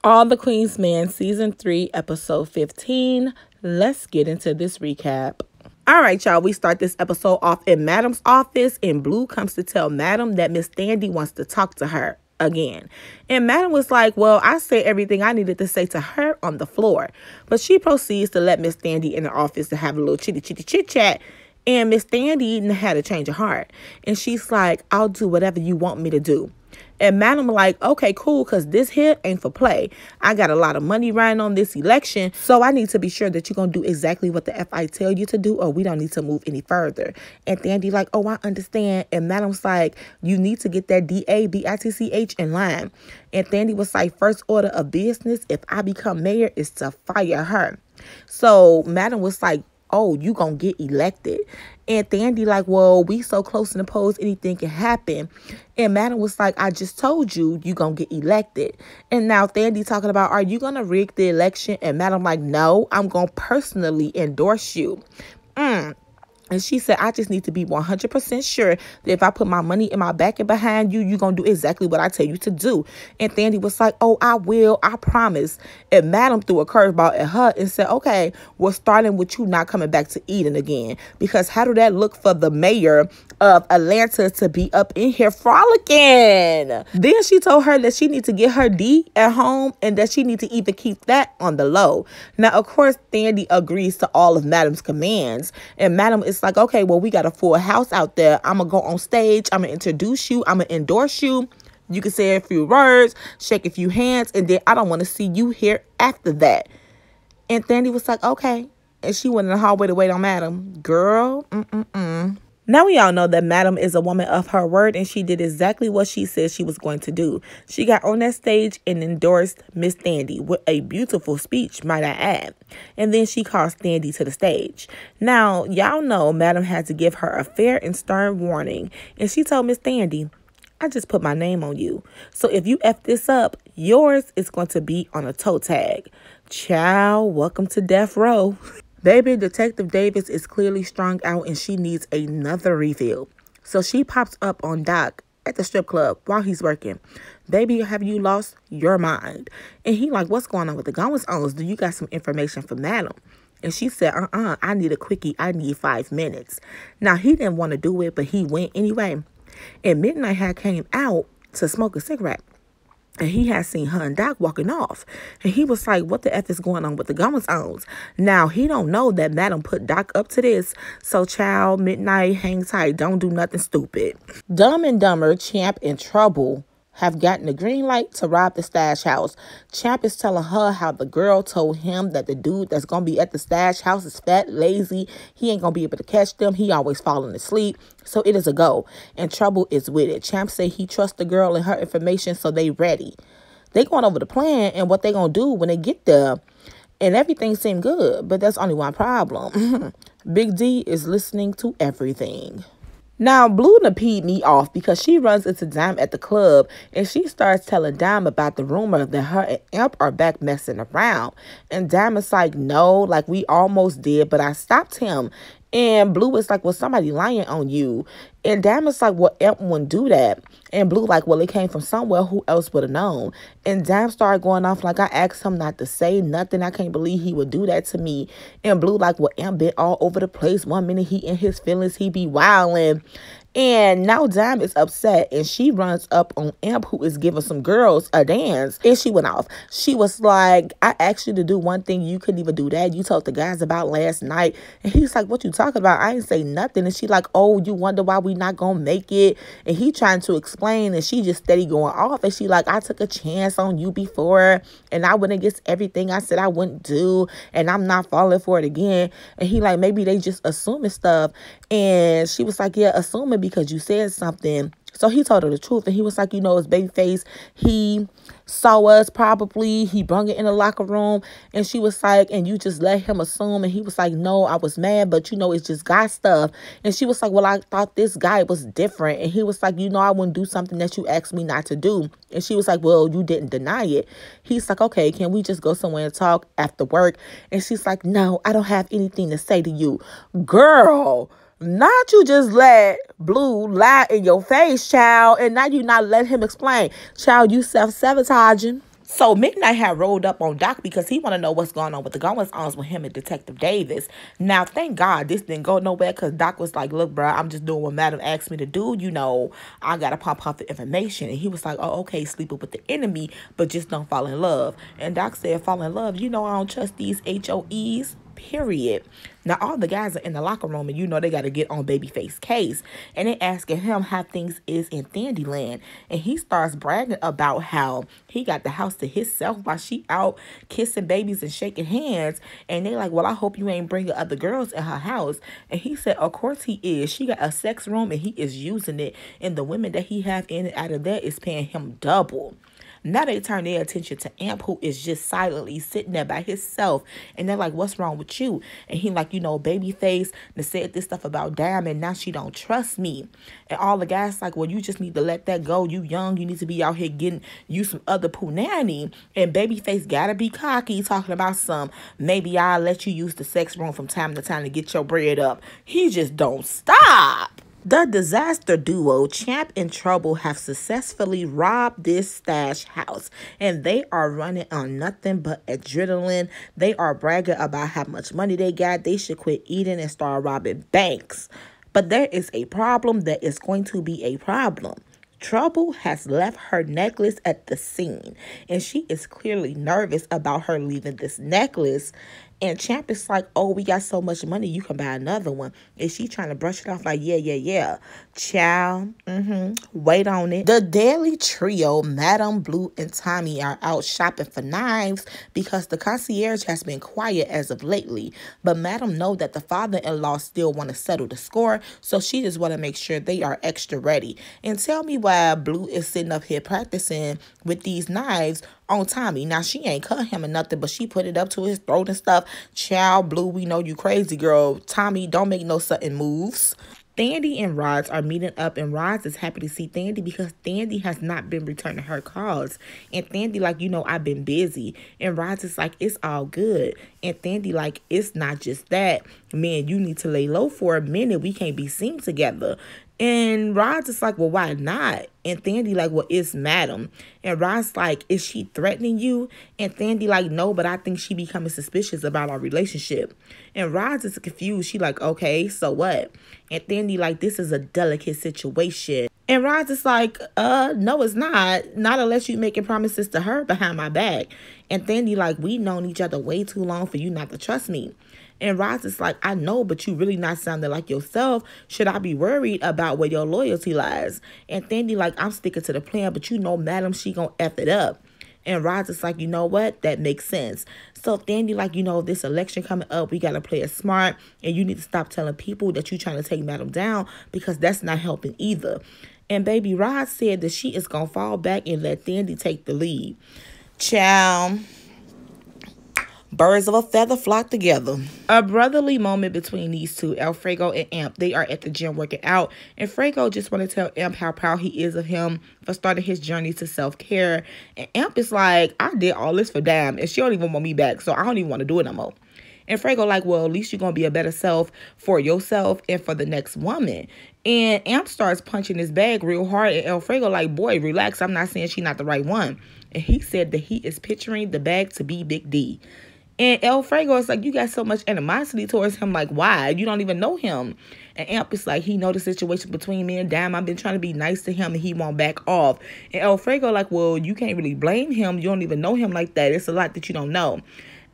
All the Queen's Men, Season 3, Episode 15. Let's get into this recap. All right, y'all, we start this episode off in Madam's office, and Blue comes to tell Madam that Miss Thandi wants to talk to her again. And Madam was like, well, I said everything I needed to say to her on the floor. But she proceeds to let Miss Thandi in the office to have a little chit-chat. And Miss Thandi had a change of heart. And she's like, I'll do whatever you want me to do. And Madam like, okay, cool, because this here ain't for play. I got a lot of money riding on this election, so I need to be sure that you're going to do exactly what the FI tell you to do, or we don't need to move any further. And Thandi like, oh, I understand. And Madam's like, you need to get that DABITCH in line. And Thandi was like, first order of business, if I become mayor, is to fire her. So Madam was like, oh, you gonna get elected. And Thandi like, well, we so close in the polls, anything can happen. And Madam was like, I just told you gonna get elected. And now Thandi talking about, are you gonna rig the election? And Madam like, no, I'm gonna personally endorse you. And she said, I just need to be 100% sure that if I put my money in my back and behind you, you're going to do exactly what I tell you to do. And Thandi was like, oh, I will. I promise. And Madam threw a curveball at her and said, okay, we're starting with you not coming back to Eden again. Because how do that look for the mayor of Atlanta to be up in here frolicking? Then she told her that she need to get her D at home and that she need to even keep that on the low. Now, of course, Thandi agrees to all of Madam's commands. And Madam is like, okay, well, we got a full house out there. I'm going to go on stage. I'm going to introduce you. I'm going to endorse you. You can say a few words, shake a few hands, and then I don't want to see you here after that. And Thandi was like, okay. And she went in the hallway to wait on Madam. Girl, Now we all know that Madam is a woman of her word, and she did exactly what she said she was going to do. She got on that stage and endorsed Miss Thandi with a beautiful speech, might I add. And then she calls Thandi to the stage. Now, y'all know Madam had to give her a fair and stern warning, and she told Miss Thandi, I just put my name on you. So if you F this up, yours is going to be on a toe tag. Child, welcome to death row. Baby, Detective Davis is clearly strung out and she needs another refill. So she pops up on Doc at the strip club while he's working. Baby, have you lost your mind? And he like, what's going on with the goings-ons? Do you got some information for Madam? And she said, I need a quickie. I need 5 minutes. Now, he didn't want to do it, but he went anyway. And Midnight had came out to smoke a cigarette. And he had seen her and Doc walking off. And he was like, what the F is going on with the goings-ons? Now, he don't know that Madam put Doc up to this. So, child, Midnight, hang tight. Don't do nothing stupid. Dumb and Dumber, Champ, and Trouble have gotten the green light to rob the stash house. Champ is telling her how the girl told him that the dude that's going to be at the stash house is fat, lazy. He ain't going to be able to catch them. He always falling asleep. So it is a go. And Trouble is with it. Champ say he trusts the girl and her information, so they ready. They going over the plan and what they going to do when they get there. And everything seemed good, but that's only one problem. Big D is listening to everything. Now, Blue done peed me off because she runs into Dime at the club and she starts telling Dime about the rumor that her and Imp are back messing around. And Dime is like, no, like we almost did, but I stopped him. And Blue is like, well, somebody lying on you. And Dime is like, well, Imp wouldn't do that. And Blue like, well, it came from somewhere. Who else would have known? And Dime started going off like, I asked him not to say nothing. I can't believe he would do that to me. And Blue like, well, Imp been all over the place. One minute he in his feelings, he be wilding. And now Dime is upset and she runs up on Imp, who is giving some girls a dance. And she went off. She was like, I asked you to do one thing. You couldn't even do that. You told the guys about last night. And he's like, what you talking about? I ain't say nothing. And she like, oh, you wonder why we not gonna make it? And he trying to explain and she just steady going off. And she like, I took a chance on you before and I went against everything I said I wouldn't do. And I'm not falling for it again. And he like, maybe they just assuming stuff. And she was like, yeah, assuming because you said something. So he told her the truth. And he was like, you know, it's Babyface. He saw us probably. He brung it in the locker room. And she was like, and you just let him assume. And he was like, no, I was mad. But, you know, it's just guy stuff. And she was like, well, I thought this guy was different. And he was like, you know, I wouldn't do something that you asked me not to do. And she was like, well, you didn't deny it. He's like, okay, can we just go somewhere and talk after work? And she's like, no, I don't have anything to say to you. Girl. Not you just let Blue lie in your face, child, and now you not let him explain. Child, you self-sabotaging. So Midnight had rolled up on Doc because he want to know what's going on with the goings-ons with him and Detective Davis. Now, thank God this didn't go nowhere because Doc was like, look, bro, I'm just doing what Madam asked me to do. You know, I got to pump out the information. And he was like, oh, okay, sleeping with the enemy, but just don't fall in love. And Doc said, fall in love. You know, I don't trust these HOEs. Period. Now, all the guys are in the locker room, and you know they got to get on Babyface case. And they asking him how things is in Thunderland. And he starts bragging about how he got the house to himself while she out kissing babies and shaking hands. And they like, well, I hope you ain't bringing other girls in her house. And he said, of course he is. She got a sex room, and he is using it. And the women that he have in and out of there is paying him double. Now they turn their attention to Amp, who is just silently sitting there by himself. And they're like, what's wrong with you? And he like, you know, Babyface that said this stuff about Diamond. Now she don't trust me. And all the guys like, well, you just need to let that go. You young. You need to be out here getting you some other punani. And Babyface gotta be cocky, talking about some, maybe I'll let you use the sex room from time to time to get your bread up. He just don't stop. The disaster duo, Champ and Trouble, have successfully robbed this stash house, and they are running on nothing but adrenaline. They are bragging about how much money they got. They should quit eating and start robbing banks. But there is a problem that is going to be a problem. Trouble has left her necklace at the scene, and she is clearly nervous about her leaving this necklace. And Champ is like, oh, we got so much money, you can buy another one. And she trying to brush it off like, yeah. Child, wait on it. The Daily Trio, Madam Blue and Tommy, are out shopping for knives because the concierge has been quiet as of lately. But Madam know that the father-in-law still want to settle the score, so she just want to make sure they are extra ready. And tell me why Blue is sitting up here practicing with these knives on Tommy. Now, she ain't cut him or nothing, but she put it up to his throat and stuff. Child, Blue, we know you crazy, girl. Tommy, don't make no sudden moves. Thandie and Roz are meeting up, and Roz is happy to see Thandie because Thandie has not been returning her calls. And Thandie like, you know, I've been busy. And Roz is like, it's all good. And Thandie like, it's not just that. Man, you need to lay low for a minute. We can't be seen together. And Roz is like, well, why not? And Thandie like, well, it's Madam. And Roz like, is she threatening you? And Thandie like, no, but I think she becoming suspicious about our relationship. And Roz is confused. She like, okay, so what? And Thandie like, this is a delicate situation. And Roz is like, no, it's not. Not unless you making promises to her behind my back. And Thandie like, we known each other way too long for you not to trust me. And Roz is like, I know, but you really not sounding like yourself. Should I be worried about where your loyalty lies? And Thandie like, I'm sticking to the plan, but you know, Madam, she gonna F it up. And Roz is like, you know what? That makes sense. So Thandie like, you know, this election coming up, we got to play it smart. And you need to stop telling people that you're trying to take Madam down because that's not helping either. And baby Roz said that she is going to fall back and let Thandie take the lead. Ciao. Birds of a feather flock together. A brotherly moment between these two, Alfredo and Amp. They are at the gym working out, and Fredo just want to tell Amp how proud he is of him for starting his journey to self-care. And Amp is like, I did all this for Dam, and she don't even want me back, so I don't even want to do it no more. And Fredo like, well, at least you're going to be a better self for yourself and for the next woman. And Amp starts punching his bag real hard, and Alfredo like, boy, relax, I'm not saying she's not the right one. And he said that he is picturing the bag to be Big D. And Alfredo is like, you got so much animosity towards him. Like, why? You don't even know him. And Amp is like, he know the situation between me and Dam. I've been trying to be nice to him and he won't back off. And Alfredo like, well, you can't really blame him. You don't even know him like that. It's a lot that you don't know.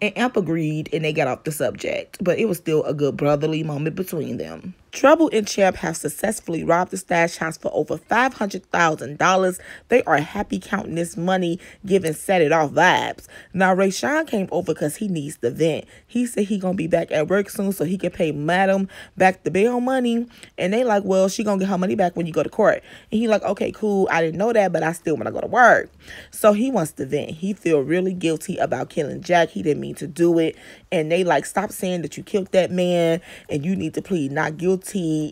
And Amp agreed and they got off the subject. But it was still a good brotherly moment between them. Trouble and Champ have successfully robbed the stash house for over $500,000. They are happy counting this money, giving set it off vibes. Now, Rayshawn came over because he needs the vent. He said he gonna be back at work soon so he can pay Madam back the bail money. And they like, well, she gonna get her money back when you go to court. And he like, okay, cool. I didn't know that, but I still want to go to work. So he wants the vent. He feel really guilty about killing Jack. He didn't mean to do it. And they like, stop saying that you killed that man and you need to plead not guilty.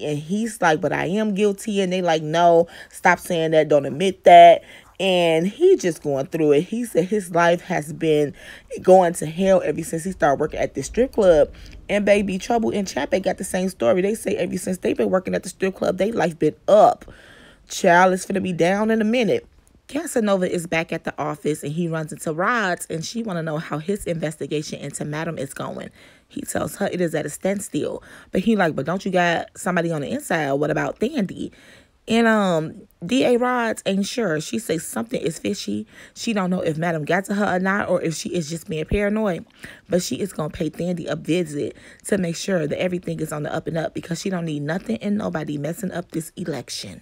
And he's like, but I am guilty. And they like, no, stop saying that, don't admit that. And he just going through it. He said his life has been going to hell ever since he started working at the strip club. And baby, Trouble and Champ got the same story. They say ever since they've been working at the strip club, their life been up. Child is finna be down in a minute. Casanova is back at the office and he runs into Rods and she want to know how his investigation into Madam is going. He tells her it is at a standstill. But he like, but don't you got somebody on the inside? What about Thandie? And D.A. Rods ain't sure. She says something is fishy. She don't know if Madam got to her or not, or if she is just being paranoid. But she is going to pay Thandie a visit to make sure that everything is on the up and up because she don't need nothing and nobody messing up this election.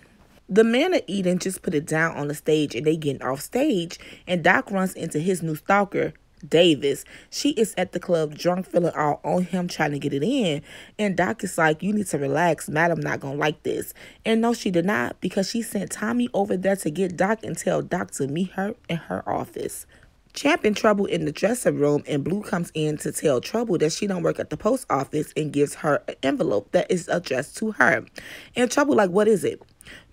The men of Eden just put it down on the stage and they getting off stage. And Doc runs into his new stalker, Davis. She is at the club drunk, feeling all on him, trying to get it in. And Doc is like, you need to relax. Madam not gonna like this. And no, she did not, because she sent Tommy over there to get Doc and tell Doc to meet her in her office. Champ in trouble in the dressing room, and Blue comes in to tell Trouble that she don't work at the post office and gives her an envelope that is addressed to her. And Trouble like, what is it?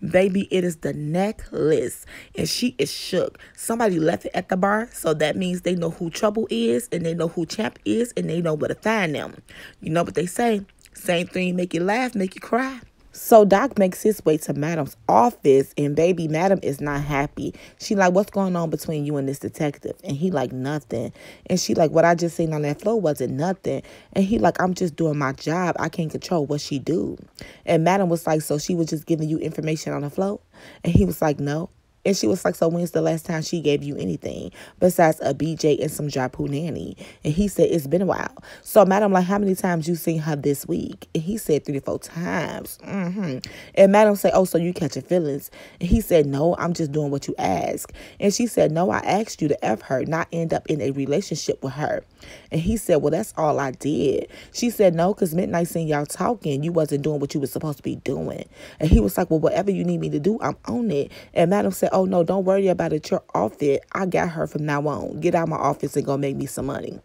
Baby, it is the necklace. And she is shook. Somebody left it at the bar, so that means they know who Trouble is, and they know who Champ is, and they know where to find them. You know what they say? Same thing, make you laugh, make you cry. So Doc makes his way to Madam's office, and baby, Madam is not happy. She like, what's going on between you and this detective? And he like, nothing. And she like, what I just seen on that floor wasn't nothing. And he like, I'm just doing my job. I can't control what she do. And Madam was like, so she was just giving you information on the floor? And he was like, no. And she was like, so when's the last time she gave you anything besides a BJ and some dry nanny? And he said, it's been a while. So Madam like, how many times you seen her this week? And he said 3 to 4 times. And Madam said, oh, so you catching feelings? And he said, no, I'm just doing what you ask. And she said, no, I asked you to F her, not end up in a relationship with her. And he said, well, that's all I did. She said, no, because Midnight seen y'all talking. You wasn't doing what you was supposed to be doing. And he was like, well, whatever you need me to do, I'm on it. And Madam said, oh, no, don't worry about it. Your outfit, I got her from now on. Get out of my office and go make me some money.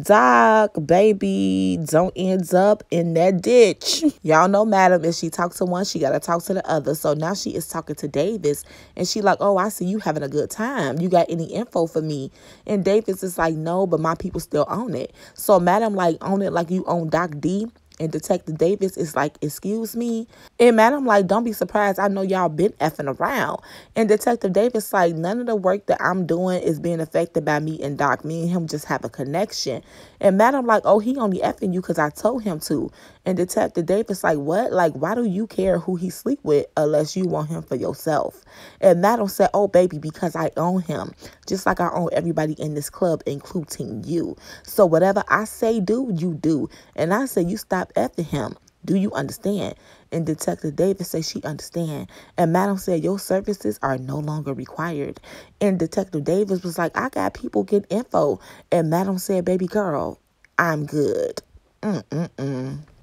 Doc, baby, don't end up in that ditch. Y'all know Madam, if she talks to one, she got to talk to the other. So now she is talking to Davis. And she like, oh, I see you having a good time. You got any info for me? And Davis is like, no, but my people still own it. So Madam like, own it like you own Doc D. And Detective Davis is like, excuse me? And Madam like, don't be surprised. I know y'all been effing around. And Detective Davis like, none of the work that I'm doing is being affected by me and Doc. Me and him just have a connection. And Madam like, oh, he only effing you because I told him to. And Detective Davis like, what? Like, why do you care who he sleep with unless you want him for yourself? And Madam said, oh, baby, because I own him. Just like I own everybody in this club, including you. So whatever I say do, you do. And I say you stop effing him. Do you understand? And Detective Davis said she understand. And Madam said your services are no longer required. And Detective Davis was like, I got people get info. And Madam said, baby girl, I'm good.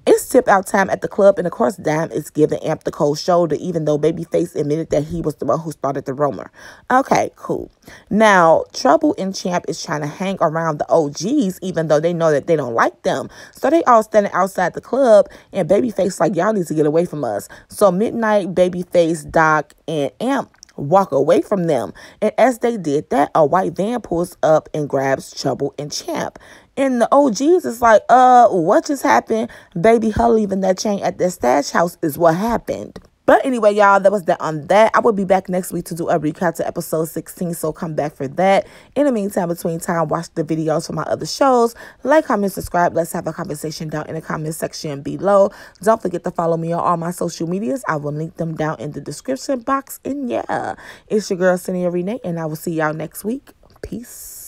It's tip out time at the club, and of course Dime is giving Amp the cold shoulder, even though Babyface admitted that he was the one who started the rumor. Okay, cool. Now, Trouble and Champ is trying to hang around the OGs, even though they know that they don't like them. So they all standing outside the club, and Babyface like, y'all need to get away from us. So Midnight, Babyface, Doc, and Amp walk away from them. And as they did that, a white van pulls up and grabs Trouble and Champ. And the OGs is like, what just happened? Baby, her leaving that chain at the stash house is what happened. But anyway, y'all, that was that on that. I will be back next week to do a recap to episode 16, so come back for that. In the meantime, between time, watch the videos from my other shows. Like, comment, subscribe. Let's have a conversation down in the comment section below. Don't forget to follow me on all my social medias. I will link them down in the description box. And yeah, it's your girl, Cynthia Renee, and I will see y'all next week. Peace.